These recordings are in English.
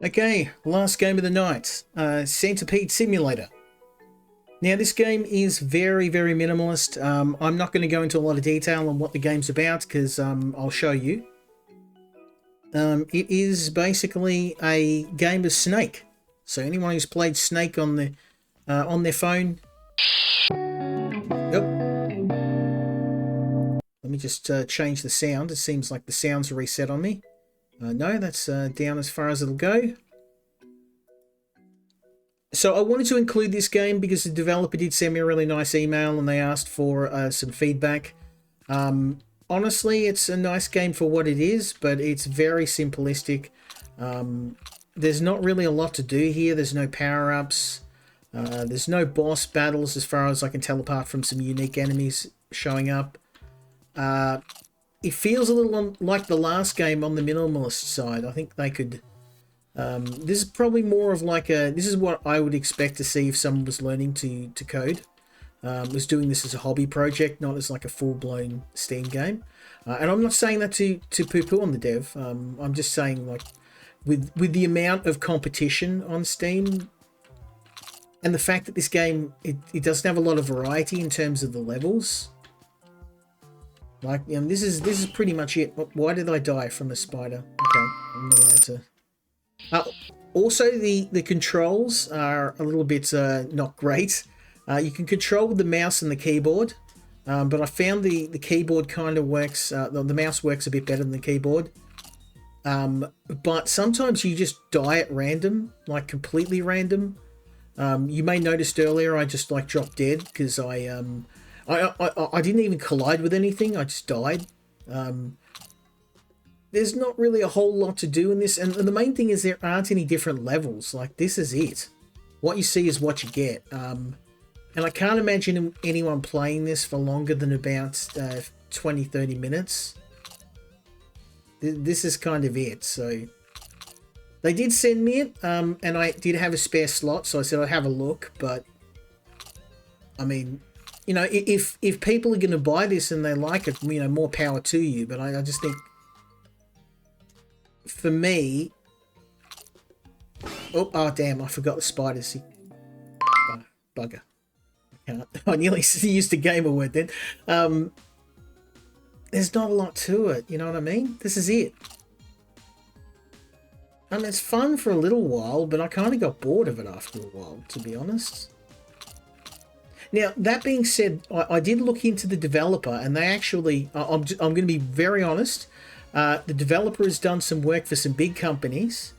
Okay, last game of the night, Centipede Simulator. Now this game is very minimalist. I'm not going to go into a lot of detail on what the game's about because I'll show you. It is basically a game of Snake. So anyone who's played Snake on their phone. Yep. Let me just change the sound. It seems like the sound's reset on me. No, that's down as far as it'll go. So I wanted to include this game because the developer did send me a really nice email and they asked for some feedback. Honestly, it's a nice game for what it is, but it's very simplistic. There's not really a lot to do here. There's no power-ups. There's no boss battles as far as I can tell, apart from some unique enemies showing up. It feels a little like the last game on the minimalist side. I think they could... this is probably more of like a... This is what I would expect to see if someone was learning to code. Was doing this as a hobby project, not as like a full-blown Steam game. And I'm not saying that to poo-poo on the dev. I'm just saying, like, with the amount of competition on Steam and the fact that this game, it doesn't have a lot of variety in terms of the levels. Like, you know, this is pretty much it. Why did I die from a spider? Okay, I'm not allowed to... also, the controls are a little bit not great. You can control with the mouse and the keyboard, but I found the keyboard kind of works, the mouse works a bit better than the keyboard. But sometimes you just die at random, like completely random. You may noticed earlier I just like dropped dead because I didn't even collide with anything, I just died. There's not really a whole lot to do in this, and the main thing is there aren't any different levels. Like, this is it. What you see is what you get. And I can't imagine anyone playing this for longer than about 20-30 minutes. This is kind of it. So they did send me it, and I did have a spare slot, so I said I'd have a look. But I mean, you know, if people are going to buy this and they like it, you know, more power to you. But I just think, for me... Oh, damn, I forgot the spiders. Bugger. I nearly used a gamer word then. There's not a lot to it, you know what I mean? This is it. I mean, it's fun for a little while, but I kind of got bored of it after a while, to be honest. Now, that being said, I did look into the developer, and they actually... I'm going to be very honest. The developer has done some work for some big companies.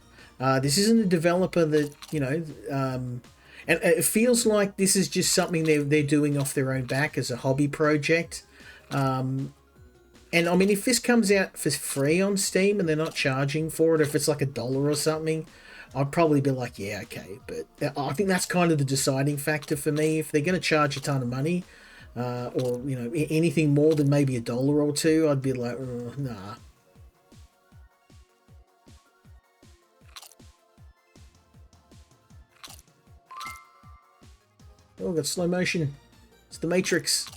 This isn't a developer that, you know... and it feels like this is just something they're doing off their own back as a hobby project. And I mean, if this comes out for free on Steam and they're not charging for it, if it's like $1 or something, I'd probably be like, yeah, okay. But I think that's kind of the deciding factor for me. If they're going to charge a ton of money, or, you know, anything more than maybe $1 or $2, I'd be like, nah. Oh, got slow motion. It's the Matrix.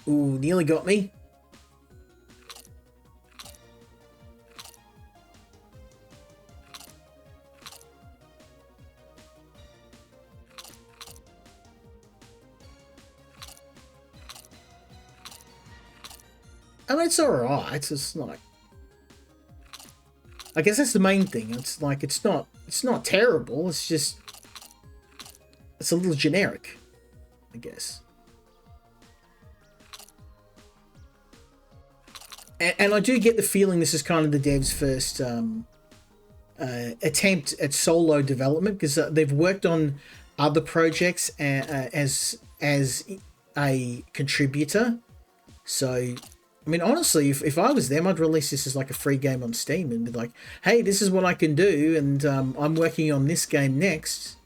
Ooh, nearly got me. I mean, it's alright. It's like... I guess that's the main thing. It's like, it's not terrible. It's just, it's a little generic, I guess. And I do get the feeling this is kind of the devs' first attempt at solo development, because they've worked on other projects as a contributor. So, I mean, honestly, if I was them, I'd release this as like a free game on Steam and be like, hey, this is what I can do, and I'm working on this game next.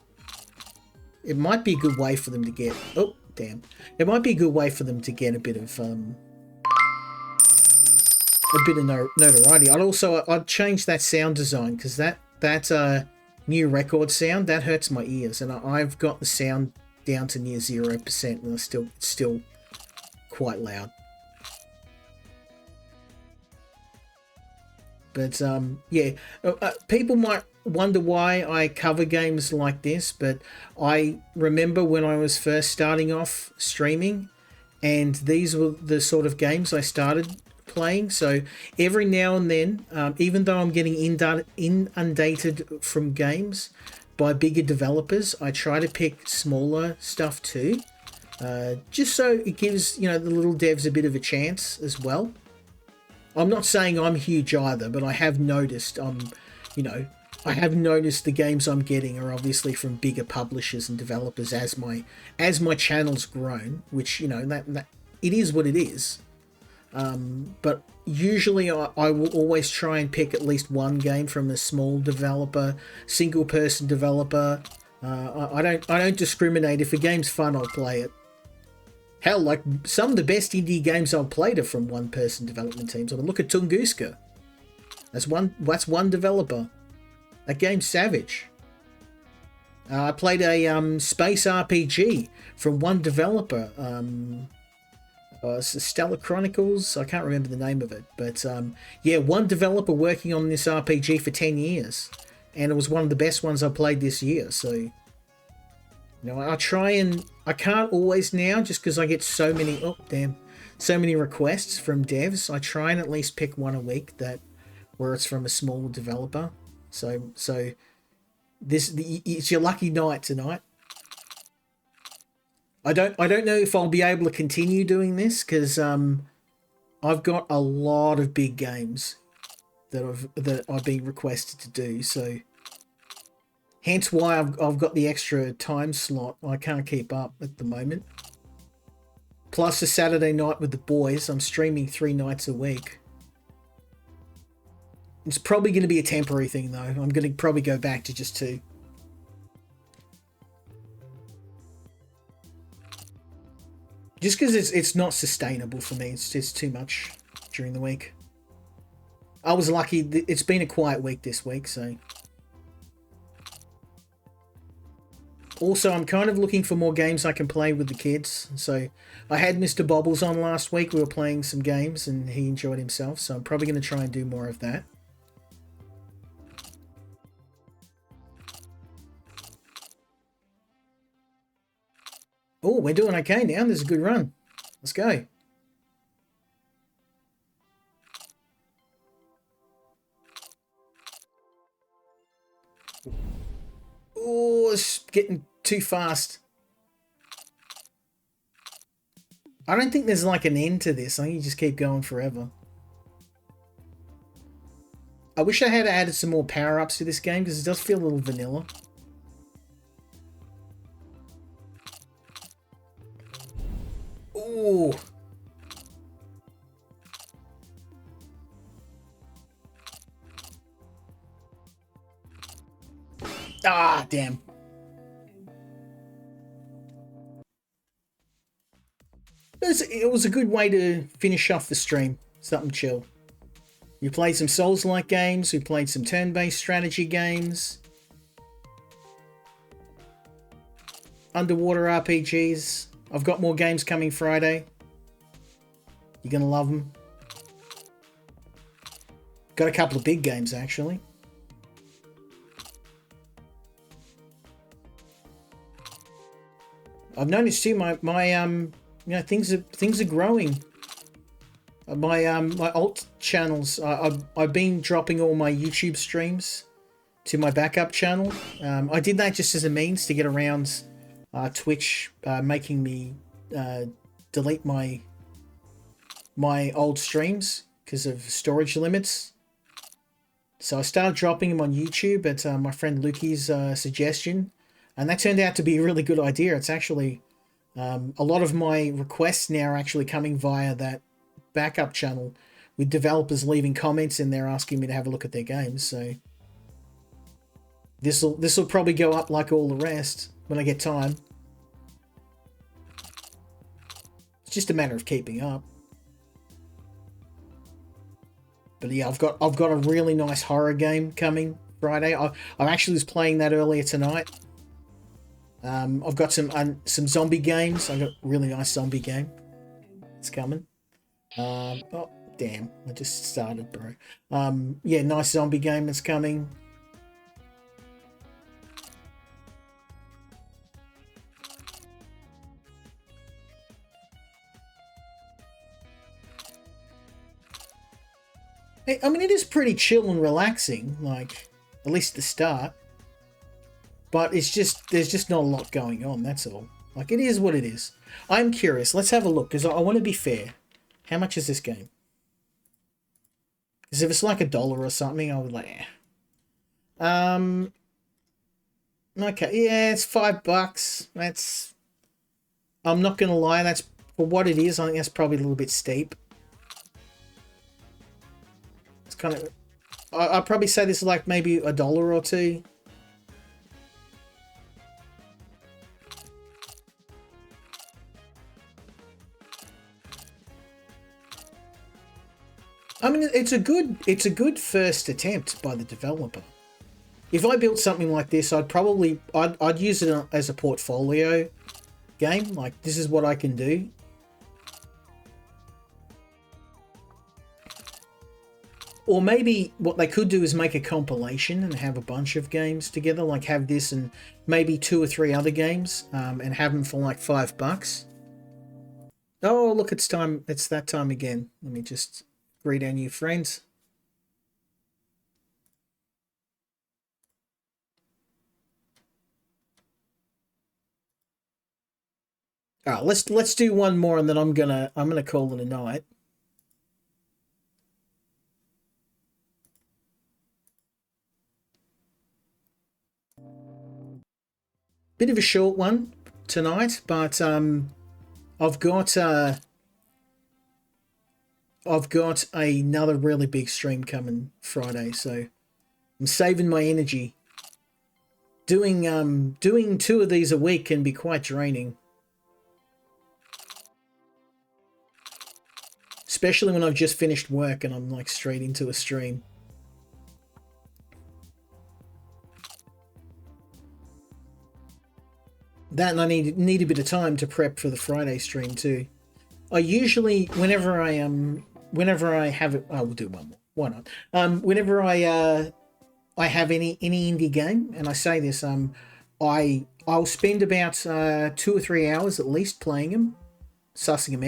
It might be a good way for them to get... Oh, damn. It might be a good way for them to get a bit of notoriety. I'd change that sound design, because that new record sound, that hurts my ears, and I've got the sound down to near 0%, and it's still quite loud. But yeah, people might wonder why I cover games like this, but I remember when I was first starting off streaming, and these were the sort of games I started playing. So every now and then, even though I'm getting inundated from games by bigger developers, I try to pick smaller stuff too, just so it gives the little devs a bit of a chance as well. I'm not saying I'm huge either, but I have noticed I have noticed the games I'm getting are obviously from bigger publishers and developers as my channel's grown, which that it is what it is. But usually I will always try and pick at least one game from a small developer, single person developer. I don't discriminate. If a game's fun, I'll play it. Hell, like some of the best indie games I've played are from one person development teams. I mean, look at Tunguska. That's one developer. That game's savage. I played a space RPG from one developer. Stellar Chronicles. I can't remember the name of it, but yeah, one developer working on this RPG for 10 years, and it was one of the best ones I played this year. So, I try and I can't always now, just because I get so many requests from devs. I try and at least pick one a week where it's from a small developer. So it's your lucky night tonight. I don't know if I'll be able to continue doing this, because I've got a lot of big games that I've been requested to do. So hence why I've got the extra time slot. I can't keep up at the moment. Plus a Saturday night with the boys. I'm streaming 3 nights a week. It's probably going to be a temporary thing, though. I'm going to probably go back to just 2. Just because it's not sustainable for me. It's just too much during the week. I was lucky. It's been a quiet week this week, so... Also, I'm kind of looking for more games I can play with the kids. So, I had Mr. Bobbles on last week. We were playing some games, and he enjoyed himself. So, I'm probably going to try and do more of that. Oh, we're doing okay now. There's a good run. Let's go. Oh, it's getting too fast. I don't think there's like an end to this. I think you just keep going forever. I wish I had added some more power-ups to this game, because it does feel a little vanilla. Ooh. Ah, damn. It was a good way to finish off the stream. Something chill. We played some Souls-like games. We played some turn-based strategy games. Underwater RPGs. I've got more games coming Friday. You're going to love them. Got a couple of big games, actually. I've noticed too, my things are growing. My alt channels. I've been dropping all my YouTube streams to my backup channel. I did that just as a means to get around Twitch making me delete my old streams because of storage limits. So I started dropping them on YouTube at my friend Lukey's suggestion, and that turned out to be a really good idea. It's actually a lot of my requests now are actually coming via that backup channel, with developers leaving comments in there asking me to have a look at their games. So this will probably go up like all the rest when I get time. It's just a matter of keeping up. But yeah, I've got a really nice horror game coming Friday. I actually was playing that earlier tonight. I've got some zombie games. I've got a really nice zombie game. It's coming. Oh, Damn, I just started, bro. Yeah, nice zombie game that's coming. I mean, it is pretty chill and relaxing, like, at least the start. But it's just, there's just not a lot going on, that's all. Like, it is what it is. I'm curious. Let's have a look, because I want to be fair. How much is this game? Because if it's like $1 or something, I would like, eh. Okay, yeah, it's $5. That's... I'm not going to lie, that's... For what it is, I think that's probably a little bit steep. It's kind of... I'd probably say this is like maybe $1 or $2. I mean, it's a good first attempt by the developer. If I built something like this, I'd use it as a portfolio game. Like, this is what I can do. Or maybe what they could do is make a compilation and have a bunch of games together, like have this and maybe 2 or 3 other games, and have them for like $5. Oh, look, it's time. It's that time again. Let me just greet our new friends. All right, let's do one more, and then I'm gonna call it a night. Bit of a short one tonight, but I've got another really big stream coming Friday, so I'm saving my energy. Doing 2 of these a week can be quite draining, especially when I've just finished work and I'm like straight into a stream. That, and I need a bit of time to prep for the Friday stream too. I usually, whenever I have it, I will do one more. Why not? Whenever I have any indie game, and I say this, I'll spend about 2 or 3 hours at least playing them, sussing them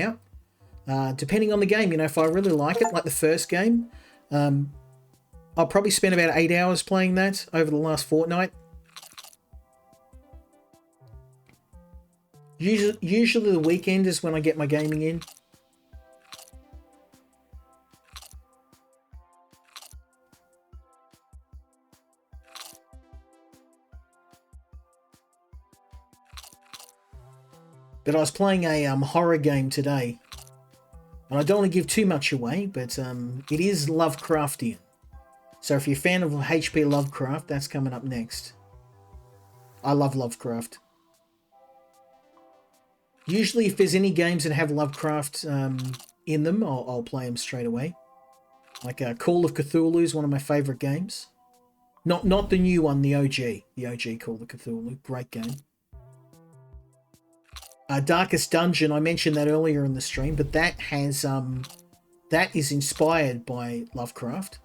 out. Depending on the game, you know, if I really like it, like the first game, I'll probably spend about 8 hours playing that over the last fortnight. Usually the weekend is when I get my gaming in. But I was playing a horror game today. And I don't want to give too much away, but it is Lovecraftian. So if you're a fan of H.P. Lovecraft, that's coming up next. I love Lovecraft. Usually if there's any games that have Lovecraft in them, I'll play them straight away. Like Call of Cthulhu is one of my favourite games. Not the new one, the OG. The OG Call of Cthulhu. Great game. Darkest Dungeon, I mentioned that earlier in the stream, but that has that is inspired by Lovecraft.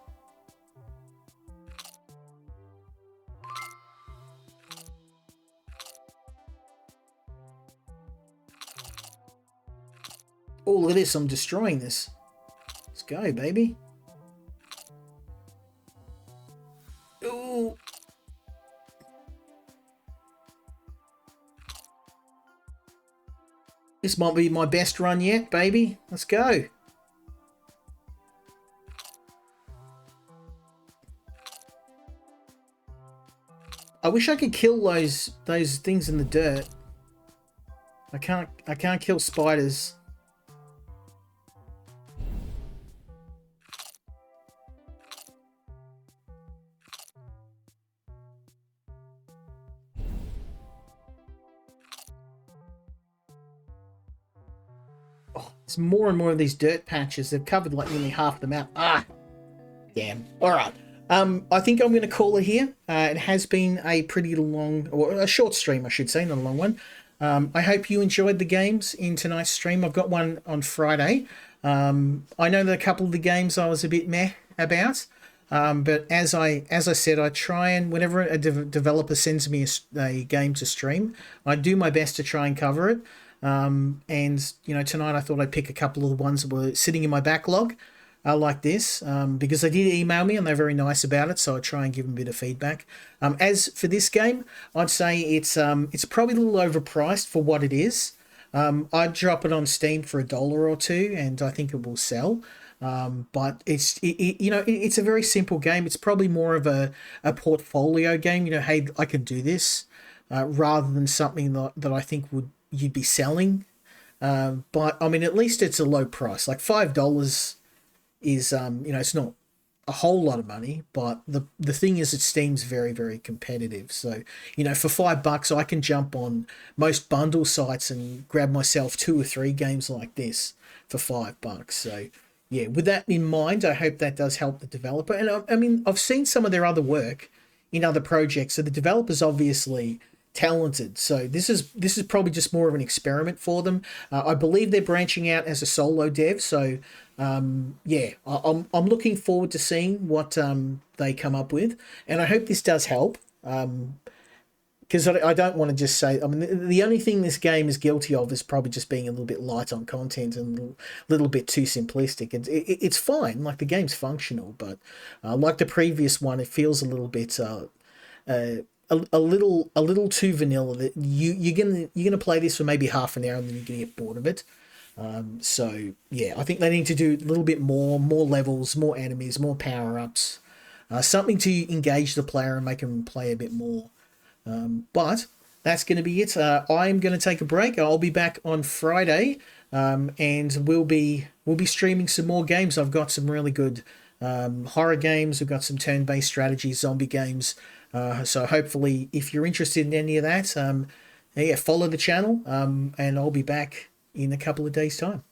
Oh, look at this, I'm destroying this. Let's go, baby. Ooh. This might be my best run yet, baby. Let's go. I wish I could kill those things in the dirt. I can't kill spiders. There's more and more of these dirt patches. They've covered like nearly half the map. Ah, damn. All right. I think I'm going to call it here. It has been a pretty long, or a short stream, I should say, not a long one. I hope you enjoyed the games in tonight's stream. I've got one on Friday. I know that a couple of the games I was a bit meh about, but as I said, I try and whenever a developer sends me a game to stream, I do my best to try and cover it. And tonight I thought I'd pick a couple of the ones that were sitting in my backlog, like this, because they did email me and they're very nice about it. So I try and give them a bit of feedback. As for this game, I'd say it's probably a little overpriced for what it is. I'd drop it on Steam for $1 or two, and I think it will sell. But it's a very simple game. It's probably more of a portfolio game. Hey, I can do this, rather than something that I think you'd be selling. But I mean, at least it's a low price. Like $5 is it's not a whole lot of money, but the thing is that Steam's very, very competitive. So for $5 I can jump on most bundle sites and grab myself 2 or 3 games like this for $5. So yeah, with that in mind, I hope that does help the developer. And I mean, I've seen some of their other work in other projects, so the developer's obviously talented. So this is probably just more of an experiment for them. I believe they're branching out as a solo dev. So yeah, I'm looking forward to seeing what they come up with, and I hope this does help. Because I don't want to just say. I mean, the only thing this game is guilty of is probably just being a little bit light on content and a little bit too simplistic. It's fine. Like, the game's functional, but like the previous one, it feels a little bit a little too vanilla. That you're gonna play this for maybe half an hour and then you're gonna get bored of it. So yeah, I think they need to do a little bit more levels, more enemies, more power ups, something to engage the player and make them play a bit more. But that's going to be it. I'm going to take a break. I'll be back on Friday, and we'll be streaming some more games. I've got some really good horror games. We've got some turn-based strategy, zombie games. So hopefully, if you're interested in any of that, yeah, follow the channel, and I'll be back in a couple of days' time.